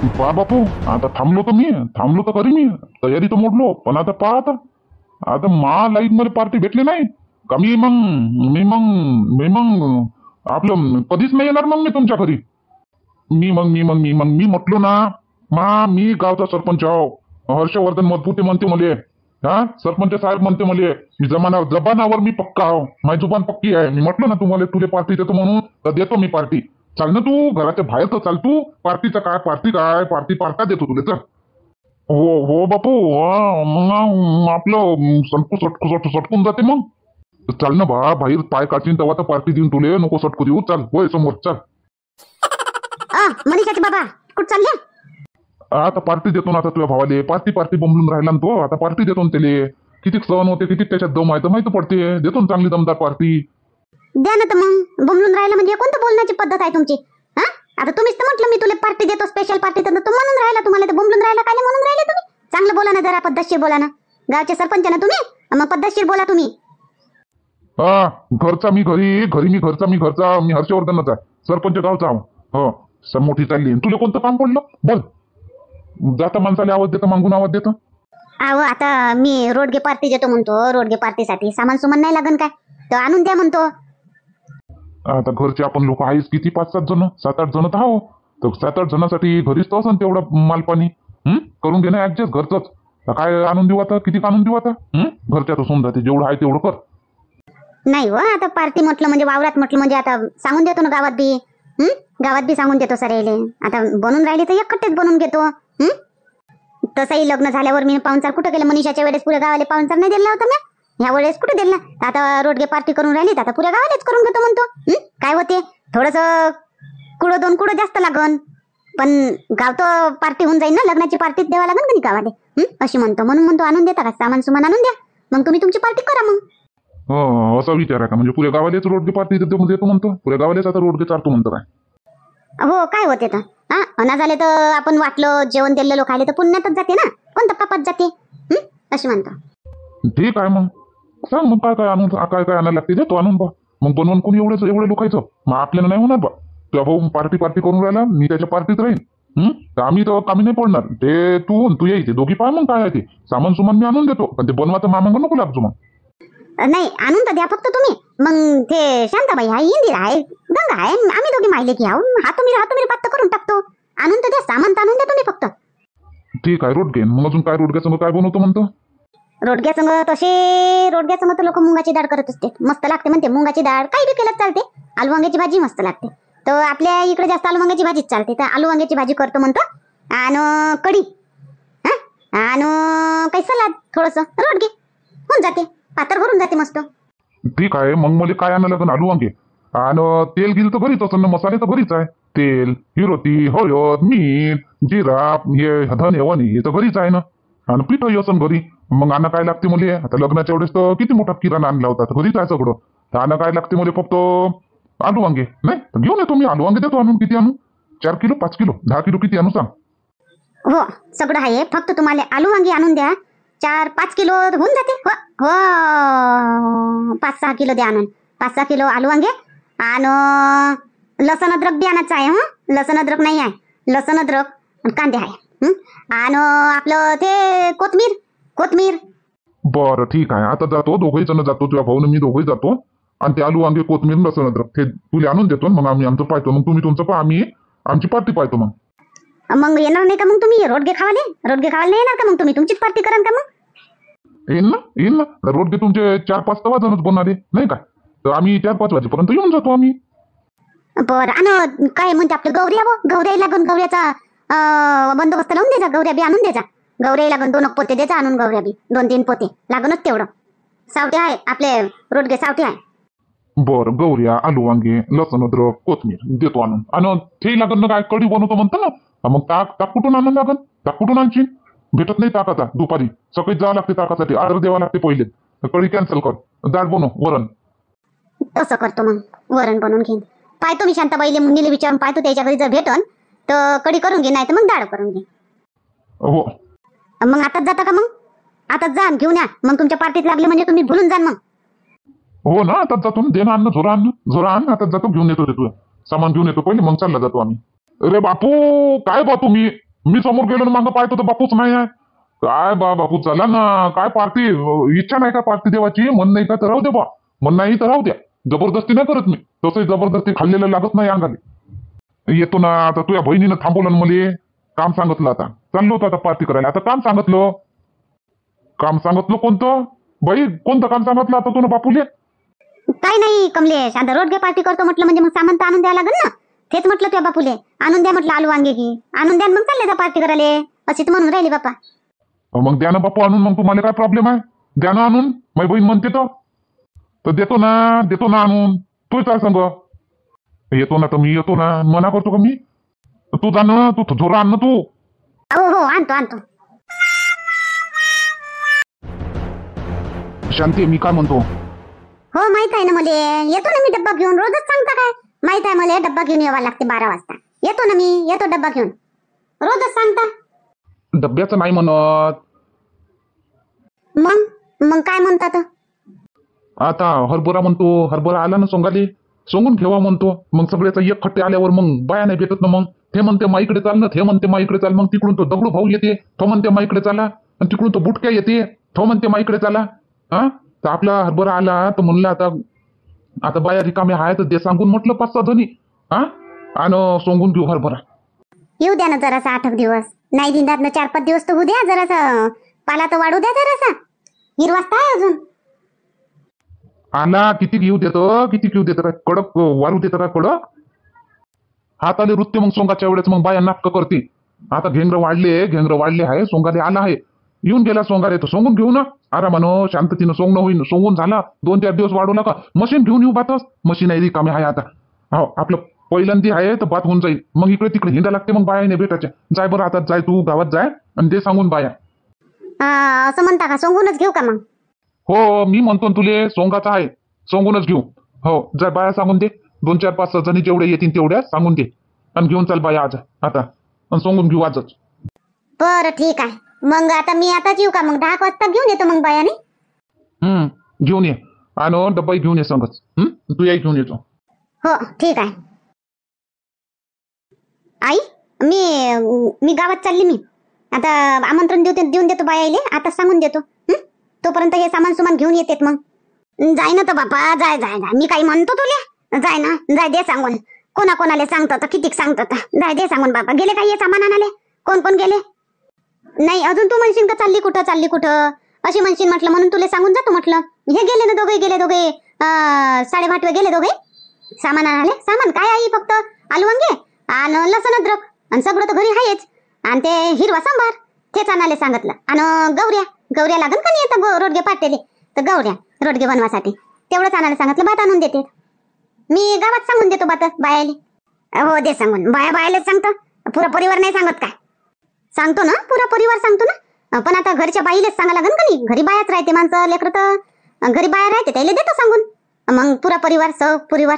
पहा बापू, आता थांबलो तर खरी मी तयारी तर मोडलो, पण आता पहा आता लाईन मध्ये पार्टी भेटली नाही का मी मग आपलं कधीच नाही येणार मग मी तुमच्या घरी. मी म्हटलो ना, मी गावचा सरपंच आहो. हर्षवर्धन मजबूते म्हणते मले. हा, सरपंच साहेब म्हणते मले. मी जबानावर मी पक्का आहो. माझी जुबान पक्की आहे. मी म्हटलं ना तुम्हाला, तुले पार्टी देतो म्हणून, तर देतो मी पार्टी. चाल ना तू घराच्या बाहेर, तर चाल तू. पार्टीचं काय, पार्टी पार्टा देतो तुले. चल. हो बापू. मग आपलं सटकून जाते मग. चाल ना बा, बाहेर पाय काढशील तेव्हा तर पार्टी देऊन तुले. नको सटकू देऊ. चाल, होय समोर चाल. मनीषाचे बाबा कुठं चालले? आता पार्टी देतो ना. आता तुझ्या भावाले पार्टी बोंबलून राहिला ना तो. आता पार्टी देतो ना त्याले. किती सहन होते, किती त्याच्यात दम आहे तर माहिती पडते. देतो ना चांगली दमदार पार्टी. द्या ना तर मग. बोंबलून राहिलं म्हणजे कोणतं बोलण्याची पद्धत आहे तुमची? हा, आता तुम्हीच तर म्हटलं मी तुला पार्टी देतो, स्पेशल पार्टी. तर तू म्हणून राहिला, तुम्हाला तर बोंबलून राहिला. काय म्हणून राहिले तुम्ही? चांगलं बोला ना, जरा पद्धतशीर बोला ना. गावचे सरपंच ना तुम्ही, मग पद्धतशीर बोला तुम्ही. हा, घरचा मी घरचा मी हर्षवर्धनच आहे. सरपंच गावचा आहो. हो, मोठी चालली. तुला कोणतं काम पडलं बोल. जाता माणसाला आवाज देतो, मागून आवाज देतो. अहो, आता मी रोडगे पार्टी देतो म्हणतो. रोडगे पार्टीसाठी सामान सुमान नाही लागन काय, तर आणून द्या म्हणतो. आता घरचे आपण लोक आहेच किती, 5-7 जण, 7-8 जण तर आहो. तर 7-8 जणांसाठी घरीच तर असं तेवढं मालपाणी करून घे ना ऍडजस्ट घरचंच. काय आणून देऊ आता, किती आणून देऊ आता. घरच्यात असून जाते, जेवढं आहे तेवढं कर. नाही हो, आता पार्टी म्हटलं म्हणजे, वावरात म्हटलं म्हणजे, आता सांगून देतो ना गावात बी. गावात बी सांगून देतो सरेले. आता बनून राहिले तर एकखट्टेच बनवून घेतो. तसंही लग्न झाल्यावर मी पाहुणचार कुठं केलं? मनीषाच्या वेळेस पुऱ्या गावाला पाहुणचार नाही दिला होता ना. ह्या वेळेस कुठे दिला? आता रोडगे पार्टी करून राहिली, आता पुऱ्या गावालाच करून घेतो म्हणतो. काय होते, थोडस दोन कुडं जास्त लागन, पण गाव तर पार्टी होऊन जाईल ना. लग्नाची पार्टीच द्यावा लागन का नाही गावाला? अशी म्हणतो. म्हणून म्हणतो आणून देता का, सामान सुमान आणून द्या, मग तुम्ही तुमची पार्टी करा मग. हो, असा विचार आहे का? म्हणजे पुऱ्या गावालेच रोडगे पार्टी देतो म्हणतो. पुऱ्या गावालेच आता रोडगे चारतो म्हणतो काय? हो, काय होते तर. अनाज आले तर आपण वाटलं, जेवण दिलेलं लोक आले तर पुण्यातच जाते ना, कोणतं पापात जाते. अशी म्हणतो. ठीक आहे मग. सांग मग काय काय आणायला लागते देतो आणून बा. मग बनवून कोणी एवढे लोकायचं मग आपल्याला नाही होणार बा. तुझ्या भाऊ पार्टी करून राहिला, मी त्याच्या पार्टीत राहीन. तर आम्ही तर कामी नाही पडणार. ते तू यायचे दोघी पाय. मग काय आहे ते सामान सुमान मी आणून देतो, पण ते बनवायचं मामांग नको लागतो मग. नाही, आणून तर द्या फक्त तुम्ही. मग ते शांताबाई आहे, इंदिरा आहे, गंगा आहे, आम्ही दोघी माहिले की आहो. तुम्ही पात्ता करून टाकतो. आणून तर द्या, सामान तर आणून द्या तुम्ही फक्त. ठीक आहे, रोडगे. मग अजून काय रोडग्याचं काय बनवतो म्हणतो? रोडग्या संग तर लोक मुंगाची डाळ करत असते, मस्त लागते म्हणते. मुंगाची डाळ काही बी केलं चालते. आलू वांग्याची भाजी मस्त लागते. तर आपल्या इकडे जास्त आलू वांग्याची भाजीच चालते, तर आलू वांग्याची भाजी करतो म्हणतो. आणि कढी, आणि काही सलाद थोडस. रोडगे होऊन जाते, पातळ भरून जाते मस्त. ठीक आहे, मग मला काय आणायला लागेल? आलू वांगे आणि तेल गिल तर घरीच असं ना, मसाले तर घरीच आहे. तेल, हिरोती, हळद, मीठ, जिरा, हे धने वणी हे तर घरीच आहे ना. आणि पीठही असं घरी. मग आणा काय लागते मला? आता लग्नाच्या वेळेस तर किती मोठा किराणा आणला होता, तर घरीच आहे सगळं. तर आणा काय लागते मला? फक्त आलू वांगे. नाही तर घेऊन येतो मी. आलू वांगे देतो आणून. किती आणू? 4 किलो, 5 किलो, 10 किलो किती आणू सांग? हो, सगळं आहे. फक्त तुम्हाला आलू वांगी आणून द्या. 4-5 किलो होऊन जाते. हो, 5-6 किलो द्या आणून. 5-6 किलो आलू वांगे. आणि लसण अद्रक बी आणायचं आहे. लसण अद्रक नाही आहे. लसण अद्रक आणि कांदे आहे. आणि आपलं ते कोथमीर. बरं ठीक आहे. आता जातो, दोघही जण जातो. तुझ्या भाऊन मी दोघही जातो. आणि ते आलू वांगे, कोथमीर, लसण अद्रक ते तुला आणून देतो. मग आम्ही आमचं पाहतो. मग तुम्ही तुमचं पहा, आम्ही आमची पार्टी पाहतो. मग येणार नाही का मग तुम्ही रोडगे खावाले नाही येणार का? मग तुम्ही तुमचीच पार्टी कराल का? मग येईल ना. रोडगे तुमचे 4-5 तवा जणच बनणारे नाही काय? तर आम्ही 4-5 वाजेपर्यंत येऊन जातो आम्ही. बरं. आणि काय म्हणते आपलं गौऱ्या लागून, गौऱ्याचा बंदोबस्त लावून द्यायचा. गौऱ्या बी आणून द्यायचा. गौऱ्या लागून 2 पोते द्यायचा आणून. गौऱ्या बी 2-3 पोते लागूनच तेवढं. सावटे आहे आपले, रोडगे सावटे आहे. बरं, गौऱ्या, आलू वांगे, लसण अद्रक, कोथमीर देतो आणून. आणि ते लागन ना काय, कढी बनवतो म्हणतो ना. मग ताक कुठून आणून लागन? ताक कुठून आणशील? भेटत नाही ताक आता. दुपारी सकाळी जावं लागते ताकासाठी. ऑर्डर द्यावा लागते पहिले. कढी कॅन्सल कर. डाळ बनव, वरण. तसं करतो मग. वरण बनवून घेईन. पाहतो मी शांताबाईले, मुन्नीले विचारून पाहतो. त्याच्या घरी जर भेटन तर कढी करून घे, नाही तर मग डाळ करून घे. हो. मग आताच जाता का? मग आताच जा, घेऊन या. मग तुमच्या पार्टीत लागले म्हणजे तुम्ही भुलून जाल मग. हो ना, आताच जातो. दे ना अन्न, झोरा आण. आताच जातो, घेऊन येतो. तुझं सामान घेऊन येतो पहिले, मग चालला जातो आम्ही. अरे बापू, काय बा तुम्ही मी समोर गेलो ना मागं पाहतो तर बापूच नाही आहे. काय बापू चला ना, काय पार्टी, इच्छा नाही का पार्टी देवाची? मन नाही का तर राहू दे बा, मन नाही तर राहू द्या. जबरदस्ती नाही करत मी, तसंही जबरदस्ती खाल्लेलं लागत नाही अंगाने. येतो ना आता, तुझ्या बहिणीनं थांबवलं ना मले, काम सांगितलं, आता चाललो होतो आता पार्टी करायला. आता काम सांगितलं कोणतं बाई, कोणतं काम सांगितलं आता तुला बापूले? काय नाही कमलेश, आता रोडगे पार्टी करतो म्हटलं म्हणजे मग सामान तर आणून द्यावं लागेल ना. तेच म्हटलं तुझ्या बापूले, आणून द्या म्हटलं आलू वांगे की आणून द्या, मग चालले जा पार्टी करायला. अशी तर म्हणून राहिली बापा. मग द्या ना बापू आणून, मग तुम्हाला काय प्रॉब्लेम आहे? द्या ना आणून, माझी बहीण म्हणते तर देतो ना आणून. तू चाल सांग, येतो ना तर मी येतो ना, मना करतो का मी? तू जा ना, तू झोरा आण ना तू. हो आणतो. शांती, मी काय म्हणतो, हो माहित आहे ना मला, येतो ना मी डब्बा घेऊन. रोजच सांगता काय? माहित आहे मला, डब्बा घेऊन यावं लागते 12 वाजता. येतो ना मी, येतो डब्बा घेऊन. रोजच सांगता. डब्याचं नाही म्हणत, मग काय म्हणतात? आता हरभरा म्हणतो. हरभरा आला ना सोंगाले, सोंगून ठेवा म्हणतो. मग सगळ्याचा एक खट्टे आल्यावर मग बाया नाही भेटत ना. मग ते म्हणते माईकडे चाल ना, ते म्हणते माईकडे चाल. मग तिकडून तो दगडू भाऊ येते, तो म्हणते माईकडे चाला. आणि तिकडून तो बुटक्या येते, तो म्हणते माईकडे चाला. हा, तर आपला हरभरा आला तर म्हणलं आता बाया रिकामे आहे तर ते सांगून म्हटलं 5-6 जणी, हा, आणि सोंगून घेऊ हरभरा. येऊ द्या ना जरासा 8 दिवस. नाही दिंदात ना 4-5 दिवस तर होऊ द्या. जरासा पाला तर वाढू द्या जरासा. हिरवास्ता आहे अजून. आला किती घेऊ देतं काय कडक वारू देतं काय कडक? हात आले वृत्ते मग सोंगाच्या वेळेस मग बाया नाटक करते. आता घेंगर वाढले आहे, सोंगाले आला आहे. येऊन गेला सोंगाले, तर सोंगून घेऊ ना आरामानं, शांततेनं सोंगणं होईन. सोंगून झाला 2-4 दिवस वाढवला का मशीन घेऊन येऊ बातच. मशीन आहे रिकामी आहे आता. हो, आपलं पहिल्यांदी आहे तर बात होऊन जाईल. मग इकडे तिकडे हिंडा लागते मग बाया नाही भेटायच्या. जाय बरं आता, जाय तू गावात जाय आणि ते सांगून बाया. असं म्हणता का? सोंगूनच घेऊ का मग? हो, मी म्हणतो ना तुले, सोंगाचा आहे, सोंगूनच घेऊ. हो, जर बाया सांगून दे, 2-4-5-6 जणी जेवढे येतील तेवढ्या सांगून दे, आणि घेऊन चाल बाया आज आता, आणि सोंगून घेऊ आजच. बरं ठीक आहे. मग आता मी आताच येऊ का? मग 10 वाजता घेऊन येतो मग बायाने. घेऊन ये, आणि डब्बाही घेऊन ये संगच. तू याही घेऊन येतो. हो ठीक आहे. आई, मी गावात चालली. मी आता आमंत्रण देऊन देतो बायाले, आता सांगून देतो. तोपर्यंत हे सामान घेऊन येतेत. मग जाय ना तर बापा, जाय. मी काही म्हणतो तुले, जाय ना, जाय, दे सांगून. कोणाला सांगतो तर कितीक सांगतो तर, जाय दे सांगून बापा. गेले काही हे सामान आणाले? कोण गेले? नाही अजून. तू म्हणशील का चालली कुठं अशी म्हणशील म्हटलं, म्हणून तुले सांगून जातो म्हटलं. हे गेले ना दोघे 8:30 गेले दोघे सामान आणाले. सामान काय आई? फक्त आलू वांगे आणि लसण अद्रक आणि सगळं तर घरी आहेच. आणि ते हिरवा सांबार तेच आणाले सांगितलं. आणि गौऱ्या लागन का नाही आता रोडगे पाटेले, तर गौऱ्या रोडगे बनवासाठी तेवढंच आणायला सांगितलं. भात आणून देते. मी गावात सांगून देतो बात बायाले. हो दे सांगून. बायालेच सांगतो, पुरा परिवार नाही सांगत काय? सांगतो ना, पुरा परिवार सांगतो ना. पण आता घरच्या बाईलेच सांगा लागन का नाही? घरी बायाच राहते, माणसं लेकरं तर घरी बाया राहते, त्याला देतो सांगून. मग पुरा परिवार परिवार.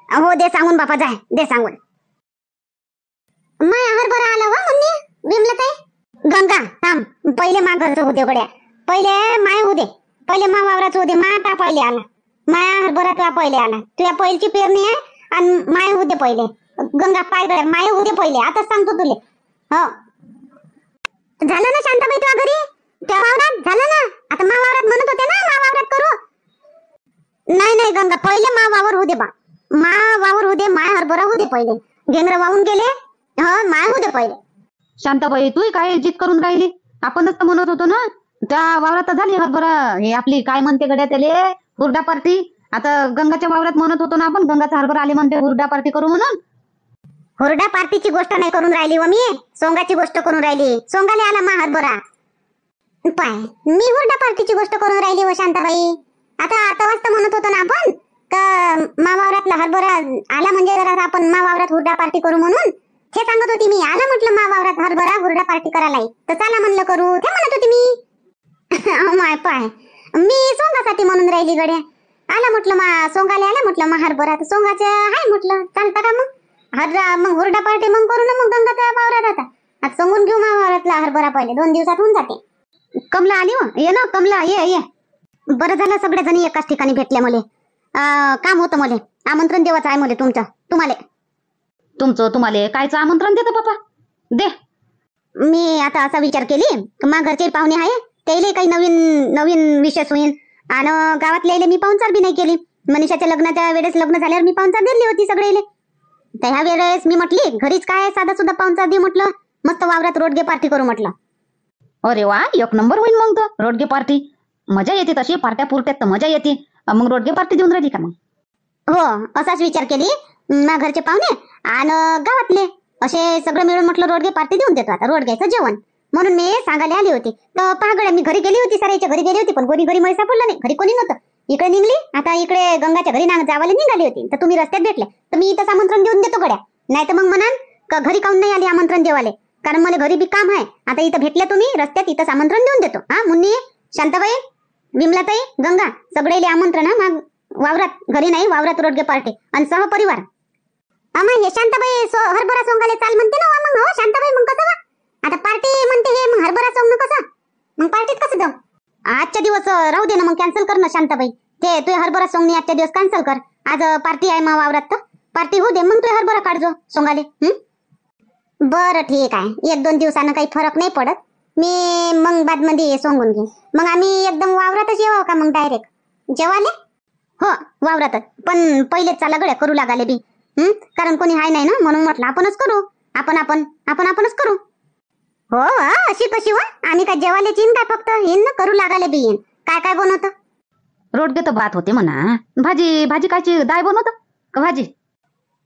हो दे सांगून बापा, जाय दे सांगून. माय हरभरा आला वा मम्मी. विमला ताई, गंगा थांब, पहिले मा घरचं होते गड्या. पहिले माय होऊ दे, पहिले मा वावराचं होऊ दे. मा आता पहिले आला, माया हरभरा तुला पहिले आला. तुझ्या पहिलची पेरणी आहे आणि माय होऊ दे पहिले. गंगा पाय गड्या, माय होऊ दे पहिले. आता सांगतो तुले. हो झालं ना शांताबाई तुझ्या घरी, त्या वावरात झालं ना. आता मा वावरात म्हणत होते ना, मा वावरात करू. नाही गंगा, पहिले मा वावर होऊ दे बा. मा वावर होऊ दे, माय हरभरा होऊ दे पहिले. घेंगर वाहून गेले. हो, माय होऊ दे पहिले. शांताबाई, तू काय जिद करून राहिली? आपणच तर म्हणत होतो ना, त्या वावरात झाली हरभरा. हे आपली काय म्हणते गड्या त्याले, हुरडा पार्टी. आता गंगाच्या वावरात म्हणत होतो ना आपण, गंगाचा हरभरा आली म्हणते हुरडा पार्टी करू म्हणून. हुरडा पार्टीची गोष्ट नाही करून राहिली व मी, सोंगाची गोष्ट करून राहिली. सोंगाले आला मा हरभरा. पाय, मी हुरडा पार्टीची गोष्ट करून राहिली व शांताबाई. आता वाजता म्हणत होतो ना आपण का मा वावरातला हरभरा आला म्हणजे जरा आपण मा वावरात हुरडा पार्टी करू म्हणून. हे सांगत होती मी. आला म्हटलं मा वावरात हरभरा, हुरडा पार्टी करायला, तर चला म्हणलं करू, ते म्हणत होती मी. माय पाय, मी सोंगासाठी म्हणून राहिली गड्या. आला म्हटलं मा सोंगाले आला म्हटलं मा हरभरा, तर सोंगाचे आहे म्हटलं. चालतं का मग मग हुरडा पार्टी मग करू ना मग गंगाच्या वावरात. आता सोंगून घेऊ मा वावरातला हरभरा पहिले, 2 दिवसात होऊन जाते. कमला आली हो, ये ना कमला, ये. बरं झालं सगळे जणी एकाच ठिकाणी भेटले. मले काम होतं, मले आमंत्रण देवाचं आहे मले तुम्हाला. तुम्हाला कायचं आमंत्रण देतो बापा? दे, मी आता असा विचार केली मा घरचे पाहुणे आहे त्याला काही नवीन नवीन विशेष होईल आणि गावातल्या मी पाहुणचार बी नाही केली. मनीषाच्या लग्नाच्या वेळेस लग्न झाल्यावर मी पाहुणचार दिली होती सगळेले. तर ह्या वेळेस मी म्हटली घरीच काय साधा सुद्धा पाहुणचार दे म्हटलं, मस्त वावरात रोडगे पार्टी करू म्हटलं. अरे वा, एक नंबर होईल मग तर रोडगे पार्टी. मजा येते तशी पार्ट्या पुरट्यात तर मजा येते. मग रोडगे पार्टी देऊन राहिली का मग? हो असाच विचार केली. मा घरचे पाहुणे आणि गावातले असे सगळं मिळून म्हटलं रोडगे पार्टी देऊन देतो आता रोडग्याचं जेवण. म्हणून मी सांगायला आली होती. तर पहा गड्या मी घरी गेली होती, साऱ्याच्या घरी गेली होती, पण कोणी घरी मला सापडलं नाही. घरी कोणी नव्हतं. इकडे निघली आता, इकडे गंगाच्या घरी जावाले निघाली होती. तर तुम्ही रस्त्यात भेटले तर मी इथंच आमंत्रण देऊन देतो गड्या. नाही तर मग म्हणाल का घरी काऊन नाही आली आमंत्रण देवाले, कारण मला घरी बी काम आहे. आता इथं भेटले तुम्ही रस्त्यात, इथंच आमंत्रण देऊन देतो. हा मुन्नी, शांताबाई, विमलाताई, गंगा सगळेले आमंत्रण. मग वावरात, घरी नाही वावरात रोडगे पार्टी आणि सहपरिवार. अमा हे शांताबाई हरभरा सोंगाले चाल म्हणते ना मग. हो शांताबाई मग कसं आता पार्टी म्हणते हे, मग हरभरा सोंग कसं मग पार्टीत कसं जाऊ? आजच्या दिवस राहू दे ना मग, कॅन्सल कर ना शांताबाई. ते तू हरभरा सोंगणी आजच्या दिवस कॅन्सल कर. आज पार्टी आहे मग वावरात, तर पार्टी होऊ दे. मग तू हरभरा काढजो सोंगाले. बरं ठीक आहे, 1-2 दिवसानं काही फरक नाही पडत. मी मग बादमध्ये सोंगून घे. मग आम्ही एकदम वावरातच येऊ का मग डायरेक्ट जेवाले? हो वावरातच, पण पहिलेच चाला गड्या करू लागाले बी. कारण कोणी हाय नाही ना, म्हणून म्हटलं आपणच करू. आपणच करू. हो अशी कशी वा, आम्ही काय जेवायला येईन काय, फक्त येईन ना करू लागाले बी येईन. काय काय बनवतं? रोडगे तर भात होते म्हणा. भाजी कायची, डाळ बनवतं का भाजी?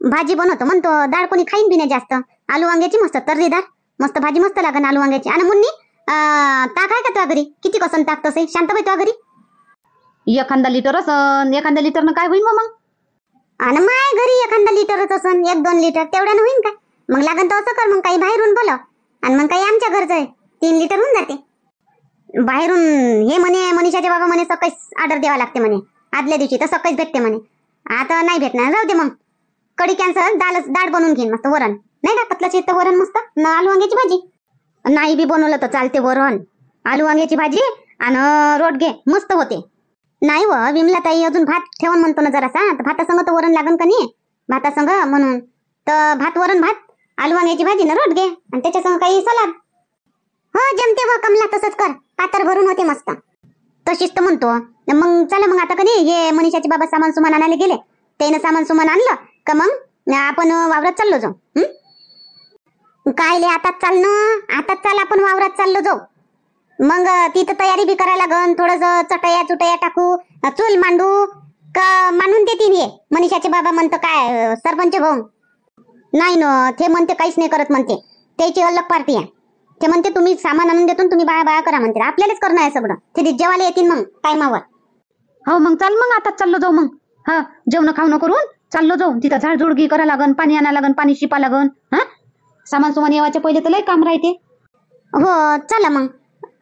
भाजी बनवतो म्हणतो, डाळ कोणी खाईन बी नाही जास्त. आलू वांग्याची मस्त तर्रीदार मस्त भाजी मस्त लागन आलू वांग्याची. आणि मुन्नी ताक आहे का तुझ्या घरी? किती कसं ताक तसे शांताबाई तुझ्या घरी? एखादा लिटर असन. एखाद्या लिटरनं काय होईल मग? आणि माय घरी एखादा लिटरच असन, 1-2 लिटर तेवढ्यानं होईन का? मग लागन तर असं कर, मग काही बाहेरून बोलव आणि मग काही आमच्या घरचं आहे 3 लिटर होऊन जाते. बाहेरून हे म्हणे मनीषाचे बाबा म्हणे सकाळीच ऑर्डर द्यावा लागते म्हणे, आदल्या दिवशी तर सकाळीच भेटते म्हणे. आता नाही भेटणार, राहू दे मग. कढी कॅन्सल, डाळ बनवून घेईन मस्त. वरण नाही का, पतलं चित्त वरण मस्त ना, आलू वांग्याची भाजी. नाही बी बनवलं तर चालते, वरण आलू वांग्याची भाजी आणि रोडगे मस्त होते. नाही व विमलाताई, अजून भात ठेवून म्हणतो ना जरासा. भातासंग तर वरण लागन का नाही भातासंग, म्हणून तर भात वरण भात आलू वांग्याची भाजी ना रोडगे आणि त्याच्यासंग काही सलाड. हो जमते व कमला, तसंच कर. पातर भरून होते मस्त. तशीच तर म्हणतो. मग चला मग आता का नाही, हे मनीषाचे बाबा सामान सुमान आणायला गेले. त्यानं सामान सुमान आणलं का मग आपण वावरात चाललो जाऊ. काय ले आताच चाल ना, आताच चाल, आपण वावरात चाललो जाऊ. मग तिथं तयारी बी करायला लागन, थोडस चटया टाकू, चूल मांडू का मांडून देतील हे मनीषाचे बाबा. म्हणतं काय सरपंच भाऊ नाही ना, ते म्हणते काहीच नाही करत म्हणते, त्याची अलग पार्टी आहे. ते म्हणते तुम्ही सामान आणून देतो, तुम्ही बाया करा म्हणते. आपल्यालाच करणं आहे सगळं. ते जेवायला येतील मग टायमावर. हो मग चाल, मग आताच चाललो जाऊ मग. हा जेवण खावणं करून चाललो जाऊ. तिथं झाडझुडगी करा लागन, पाणी आणा लागन, पाणी शिपा लागन. हा सामान सुमान येवाच्या पहिले तर लय काम राहते. हो चला मग,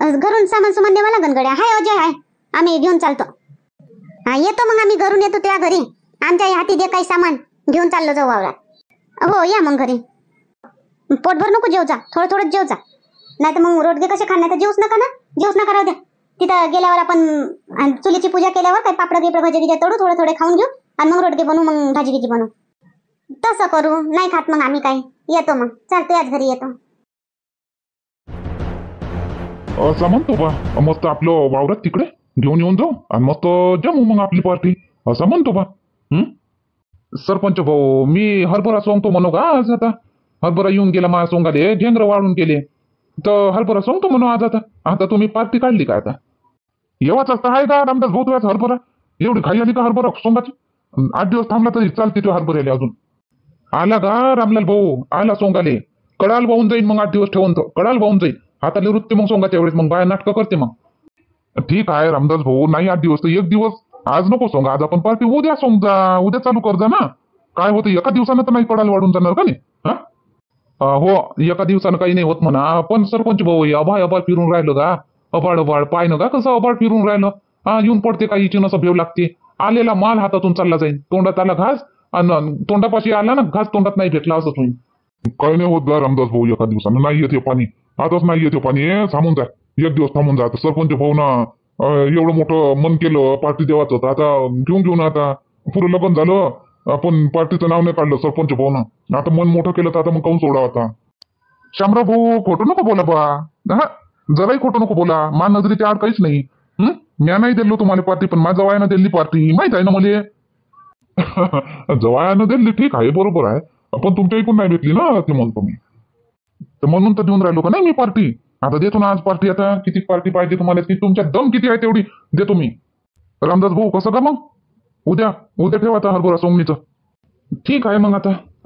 घरून सामान सुमान द्यावा लागन गड्या. हाय अजय हाय, आम्ही घेऊन चालतो. हा येतो मग, आम्ही घरून येतो त्या घरी. आमच्या हाती दे काही सामान, घेऊन चाललो जाऊ वावरात. हो या मग घरी. पोटभर नको जेव जा, थोडं जेव जा. नाही तर मग रोडगे कसे खाणार, तर जेवूच नका राहू द्या. तिथं गेल्यावर आपण चुलीची पूजा केल्यावर काही पापड गिपड भाजी तोडू, थोडे खाऊन घेऊ आणि मग रोडगे बनवू, मग भाजी बनवू. तसं करू. नाही खात मग आम्ही काय. येतो मग, चालतो याच घरी येतो. असं म्हणतो बा, मस्त आपलं वावरात तिकडे घेऊन येऊन जाऊ आणि मस्त जमू मग आपली पार्टी. असं म्हणतो बा. सरपंच भाऊ, मी हरभरा सोंगतो म्हणू का आज? आता हरभरा येऊन गेला माझ्या सोंगाले, झेंगर वाढून गेले, तर हरभरा सोंगतो म्हणू आज. आता तुम्ही पार्टी काढली का? आता येवाच असता आहे का रामदास भाऊ तुझ्याच हरभरा? एवढी घाई आली का हरभरा सोंगाची? 8 दिवस थांबला तरी चालते तो हरभऱ्याले. अजून आला का रामलाल भाऊ? आला सोंगाले. कडाल वाहून जाईल मग 8 दिवस ठेवून, तो कडाल वाहून जाईल. हाताले वृत्ती मग सोंगाच्या वेळेस, मग बाया नाटकं करते मग. ठीक आहे रामदास भाऊ, नाही 8 दिवस तर 1 दिवस. आज नको सोंगा, आज आपण पार्टी उद्या सोंगजा, उद्या चालू कर जा ना. काय होतं, एका दिवसानं तर नाही कडाल वाढून जाणार का नाही? हो एका दिवसानं काही नाही होत म्हणा. पण सरपंच भाऊ, अभाळ फिरून राहिलं का? अभाळ पाय ना का कसं अभाळ फिरून राहिलं. येऊन पडते काही इचिन असं भेव लागते. आलेला माल हातातून चालला जाईल, तोंडात आला घास आणि तोंडापाशी आला ना घास, तोंडात नाही भेटला, असंच होईल. काही नाही होत रामदास भाऊ, एका दिवसानं नाही येते पाणी. आताच नाही येते पाणी, थांबून जा 1 दिवस थांबून जा. सरपंच भाऊ ना एवढं मोठं मन केलं पार्टी देवाचं, तर आता घेऊन आता पुरं लग्न झालं, आपण पार्टीचं नाव नाही काढलं सरपंच भाऊ ना. आता मन मोठं केलं तर आता मग काऊन सोडा आता. शामराव भाऊ खोटं नको बोला बा. हा, जराही खोटं नको बोला. मा नजरेच्या आड काहीच नाही. म्या नाही दिलो तुम्हाला पार्टी, पण माझ्या जवायानं दिली पार्टी, माहित आहे ना मला. जवायानं दिली ठीक आहे, बरोबर आहे, पण तुमच्या इकडून नाही भेटली ना, ते म्हणतो मी. तर म्हणून तर देऊन राहिलो का नाही मी पार्टी. आता देतो ना आज पार्टी. आता किती पार्टी पाहिजे तुम्हाला, ती तुमच्या दम किती आहे तेवढी देतो मी. रामदास भाऊ कसं का मग? उद्या ठेवा आता हरभरा सोंगणीचं. ठीक आहे मग.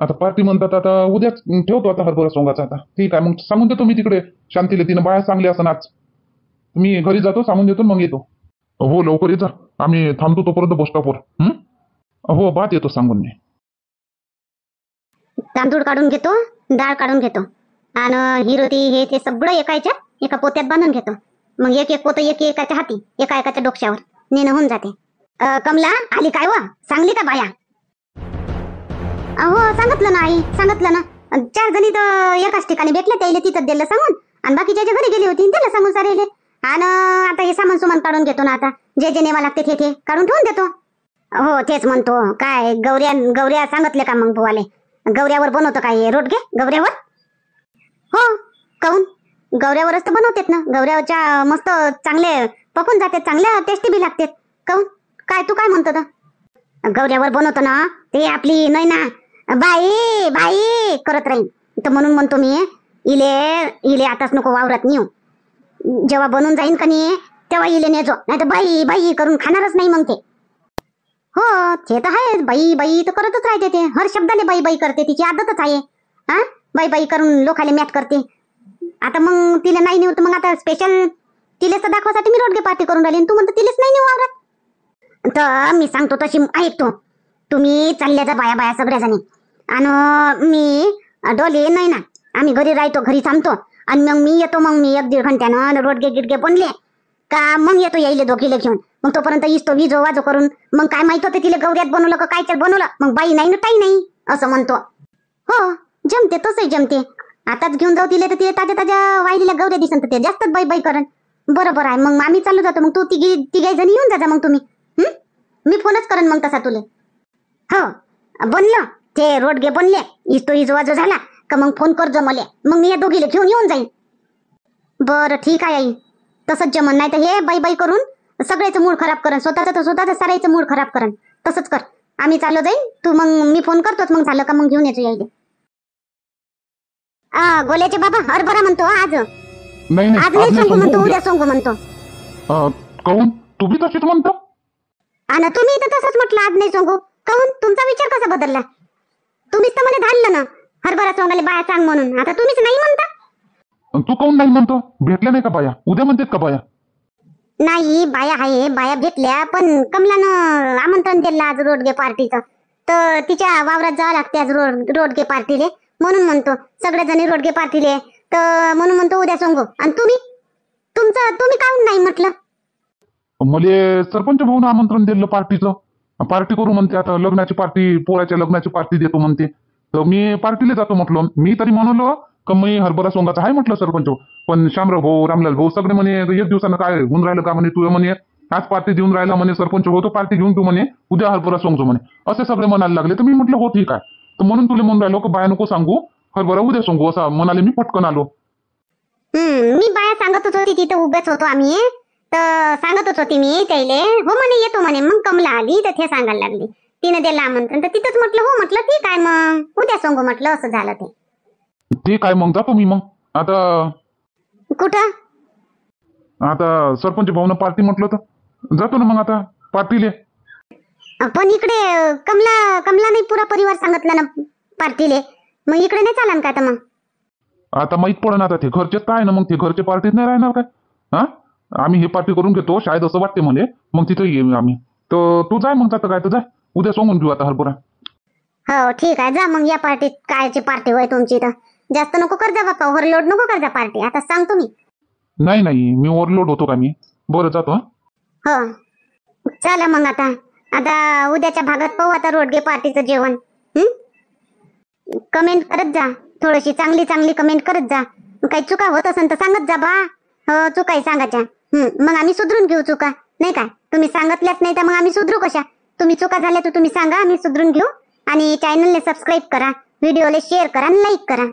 आता पार्टी म्हणतात, आता उद्या ठेवतो आता हरभरा सोंगाचा. आता ठीक आहे मग, सांगून देतो मी तिकडे शांतीले, तिनं बाया चांगली असं आज. मी घरी जातो, सांगून देतो मग येतो. हो लवकर ये जा, आम्ही थांबतो तोपर्यंत बस स्टॉपवर. हो बात येतो सांगून मी. तांदूळ काढून घेतो, डाळ काढून घेतो, आणि हिरोती हे ते सगळं एका पोत्यात बांधून घेतो. मग एक पोतं एकाच्या हाती, एकाच्या डोक्यावर नेणं होऊन जाते. कमला आली काय व? सांगली का बाया? हो सांगितलं ना आई, सांगितलं ना. 4 जणी तर एकाच ठिकाणी भेटल्या, त्याला तिथं दिलं सांगून, आणि बाकीच्या जे घरी गेली होती त्याला सांगून सारेले. आणि आता हे सामान सुमान काढून घेतो ना. आता जे नेवा लागते ते काढून ठेवून देतो. हो तेच म्हणतो. काय गौऱ्या सांगितले का मग बुवाले? गौऱ्यावर बनवतो काय रोडगे? गौऱ्यावर? हो काऊन, गौऱ्यावरच तर बनवतेत ना. गौऱ्याच्या मस्त चांगले पकून जाते, चांगल्या टेस्टी बी लागतात. काऊन काय तू काय म्हणतो? गौऱ्यावर बनवतो ना, ते आपली नाही ना बाई बाई करत राहीन. तर म्हणून म्हणतो मी, इले आताच नको वावरात नेऊ. जेव्हा बनून जाईन का नाही तेव्हा इले नेजो, नाही तर बाई बाई करून खाणारच नाही मग ते. हो ते तर आहे, बाई बाई तर करतच राहते ते, हर शब्दाने बाई बाई करते, तिची आदतच आहे. हा बाई बाई करून लोकाले मॅट करते. आता मग तिला नाही नेऊ तर मग आता स्पेशल तिलेच तर दाखवासाठी मी रोडगे पार्टी करून राहिली, तू म्हणतो तिलेच नाही नेऊ वावरात. तर मी सांगतो तशी ऐकतो. तुम्ही चालल्या जा बाया सगळ्या जणी, आणि मी डोले नाही ना, आम्ही घरी राहतो, घरी थांबतो, आणि मग मी येतो. मग मी 1-1.5 घंट्यानं रोडगे गिडगे बनले का मग येतो यायले दोघीले घेऊन. मग तोपर्यंत इस्तो विजो वाजो करून मग काय माहित होतं तिला गौऱ्यात बनवलं का कायच्यात बनवलं. मग बाई नाही ना टाई नाही असं म्हणतो. हो जमते, तसंही जमते. आताच घेऊन जाऊ तिला, तर तिला ताज्या वाहिलेल्या गौऱ्या दिसन तर ते जास्तच बाई बाई करण. बरोबर आहे. मग आम्ही चालू जातो. मग तू तिघे जणी येऊन जा मग तुम्ही. मी फोनच करेन मग तसा तुले. हो बनलं ते रोडगे बनले, इस्तो इजवाजो झाला का मग फोन करजो मला, मग मी या दोघीला घेऊन येऊन जाईन. बरं ठीक आहे आई, तसंच जमन. नाही तर हे बाई बाई करून सगळ्याचं मूड खराब करण, स्वतःचं सारायचं मूड खराब करण. तसंच कर, आम्ही चाललो जाईन. तू मग मी फोन करतोच, मग झालं का मग घेऊन येतो यायले. गोल्याचे बाबा हरभरा म्हणतो आज नाही आज नाही सोंगू म्हणतो, उद्या सोंगू म्हणतो. काऊन तुम्ही तशीच म्हणता? आणि तुम्ही तर तसंच म्हटलं आज नाही सोंगू. काऊन तुमचा विचार कसा बदलला? तुम्हीच तर मला धाडलं ना हरभरा सोंगाले बाया सांग म्हणून, आता तुम्हीच नाही म्हणता. तू काऊन नाही म्हणतो? भेटल्या नाही का बाया? उद्या म्हणतात का बाया? नाही बाया आहे, बाया भेटल्या, पण कमलानं आमंत्रण दिलं आज रोडगे पार्टीचं, तर तिच्या वावरात जावं लागते आज रोडगे पार्टीले. म्हणून म्हणतो सगळ्या जणी रोडगे पार्टीले, तर म्हणून म्हणतो उद्या सोंगू. आणि तुम्ही काऊन नाही म्हटलं? मले सरपंच भाऊन आमंत्रण दिलं पार्टीचं, पार्टी करू म्हणते. आता लग्नाची पार्टी, पोराच्या लग्नाची पार्टी देतो म्हणते, तर मी पार्टीला जातो म्हटलं. मी तरी म्हणलो का मी हरभरा सोंगाचा आहे म्हटलं सरपंच. पण शामराव भाऊ, रामलाल भाऊ सगळे म्हणे 1 दिवसानं काय होऊन राहिलं का म्हणे, तू म्हणे आज पार्टी देऊन राहिला म्हणे सरपंच होतो, पार्टी घेऊन तू म्हणे उद्या हरभरा सोंगतो म्हणे, असे सगळे म्हणायला लागले. तर मी म्हटलं हो ठीक आहे. तर म्हणून तुला म्हणून राहिलो की बाया नको सांगू, हरभरा उद्या सोंगू असं म्हणाले. मी पटकन आलो. मी बाया सांगतच होती, तिथं उभेच होतो आम्ही, तर सांगतच होती मी त्याले, हो म्हणे येतो म्हणे. मग कमला आली तर ते सांगायला लागली, तिने दिलं आमंत्रण, तर तिथंच म्हटलं हो म्हटलं ठीक आहे मग उद्या सोंगू म्हटलं. असं झालं ते. ठीक आहे मग जातो मी. मग आता कुठं? आता सरपंच भाऊनं पार्टी म्हटलं तर जातो ना मग आता पार्टीले. पण इकडे कमला नाही पुरा परिवार सांगितला ना पार्टीले, मग इकडे नाही चालन का? तर मग आता माहित पडन. आता ते घरचेच काय ना, मग ते घरचे पार्टीत नाही राहणार काय? हा आम्ही हे पार्टी करून घेतो शायद असं वाटते मला, मग तिथं येऊ आम्ही. तर तू जाय मग, जातं काय तर जाय, उद्या सोंगून घेऊ आता हरभरा. हो ठीक आहे जा मग. या पार्टीत कायची पार्टी होय तुमची, तर जास्त नको करजा बापा, ओव्हरलोड नको करजा पार्टी. आता सांगतो मी. नाही मी ओव्हरलोड होतो का मी? बरं जातो. हो चला मग. आता उद्याच्या भागात पाहू आता रोडगे पार्टीचं जेवण. कमेंट करत जा, थोडीशी चांगली कमेंट करत जा. काही चुका होत असेल तर सांगत जा बा. हो चुकाही सांगायच्या, मग आम्ही सुधरून घेऊ चुका, नाही काय? तुम्ही सांगितल्याच नाही तर मग आम्ही सुधरू कशा? तुम्ही चुका झाल्या तर तुम्ही सांगा, आम्ही सुधरून घेऊ. आणि चॅनलने सबस्क्राईब करा, व्हिडिओला शेअर करा आणि लाईक करा.